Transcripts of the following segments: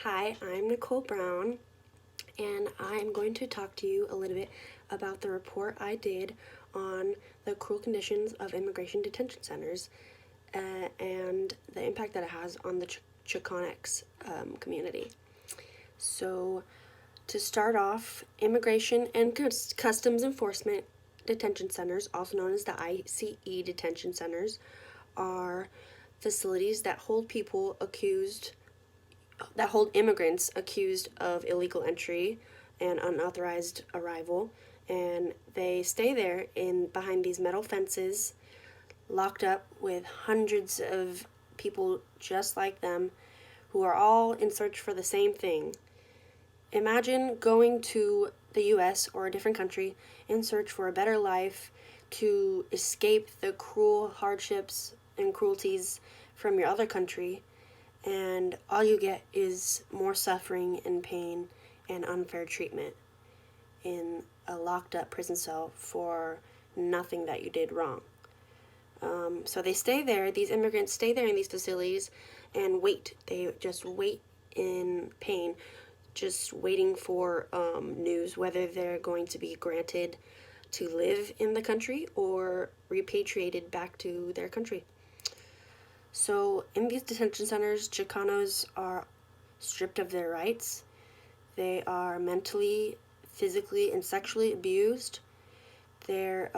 Hi, I'm Nicole Brown, and I'm going to talk to you a little bit about the report I did on the cruel conditions of immigration detention centers and the impact that it has on the Chicanx community. So, to start off, Immigration and Customs Enforcement detention centers, also known as the ICE detention centers, are facilities that hold immigrants accused of illegal entry and unauthorized arrival, and they stay there in behind these metal fences, locked up with hundreds of people just like them who are all in search for the same thing. Imagine going to the US or a different country in search for a better life, to escape the cruel hardships and cruelties from your other country, and all you get is more suffering and pain and unfair treatment in a locked up prison cell for nothing that you did wrong. So they stay there, these immigrants stay there in these facilities and wait. They just wait in pain, just waiting for news whether they're going to be granted to live in the country or repatriated back to their country. So, in these detention centers, Chicanos are stripped of their rights. They are mentally, physically, and sexually abused. Their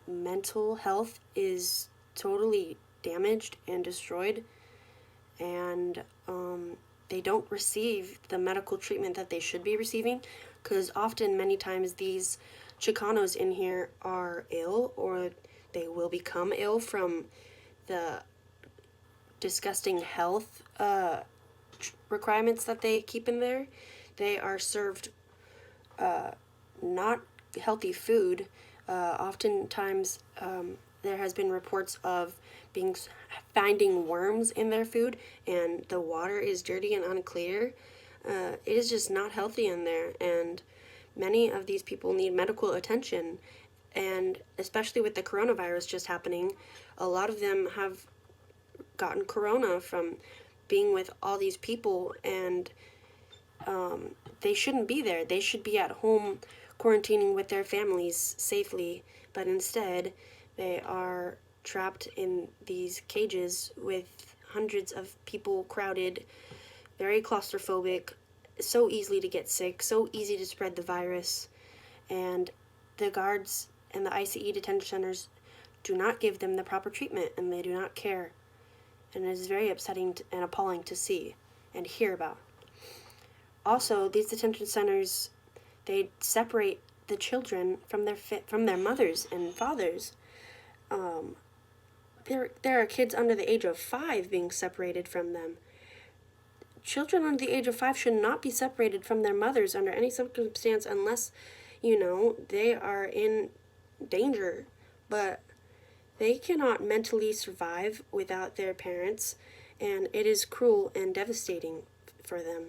mental health is totally damaged and destroyed, and they don't receive the medical treatment that they should be receiving, because often, many times, these Chicanos in here are ill, or they will become ill from the disgusting health requirements that they keep in there. They are served not healthy food. Oftentimes, there has been reports of finding worms in their food, and the water is dirty and unclear. It is just not healthy in there, and many of these people need medical attention. And especially with the coronavirus just happening, a lot of them have gotten corona from being with all these people, and they shouldn't be there. They should be at home quarantining with their families safely, but instead they are trapped in these cages with hundreds of people crowded, very claustrophobic, so easily to get sick, so easy to spread the virus. And the guards and the ICE detention centers do not give them the proper treatment, and they do not care. And it is very upsetting and appalling to see and hear about. Also, these detention centers, they separate the children from their mothers and fathers. There are kids under the age of 5 being separated from them. Children under the age of 5 should not be separated from their mothers under any circumstance unless, they are in danger. But they cannot mentally survive without their parents, and it is cruel and devastating for them.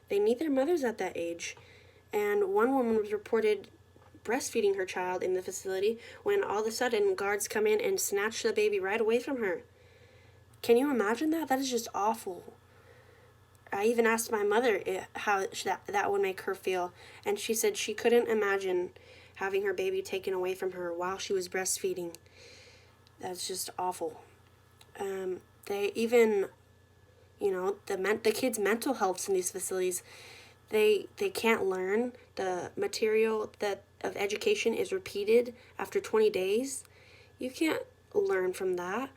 They need their mothers at that age, and one woman was reported breastfeeding her child in the facility when all of a sudden guards come in and snatch the baby right away from her. Can you imagine that? That is just awful. I even asked my mother how that would make her feel, and she said she couldn't imagine having her baby taken away from her while she was breastfeeding. That's just awful. They even, the kids' mental health in these facilities, they can't learn. The material of education is repeated after 20 days. You can't learn from that.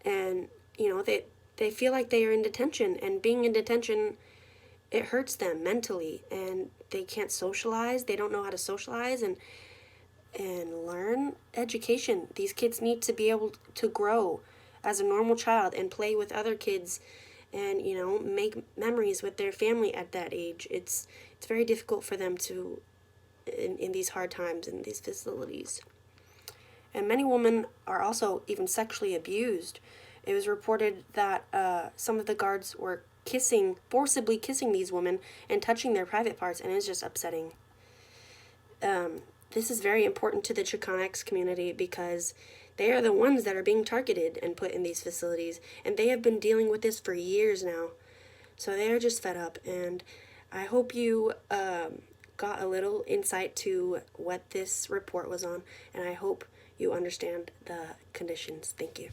And, they feel like they are in detention, and being in detention, it hurts them mentally, and they can't socialize. They don't know how to socialize and learn education. These kids need to be able to grow as a normal child and play with other kids and, make memories with their family at that age. It's very difficult for them to, in these hard times in these facilities. And many women are also even sexually abused. It was reported that some of the guards were forcibly kissing these women and touching their private parts, and it's just upsetting. This is very important to the Chicanx community because they are the ones that are being targeted and put in these facilities, and they have been dealing with this for years now. So they're just fed up, and I hope you got a little insight to what this report was on, and I hope you understand the conditions. Thank you.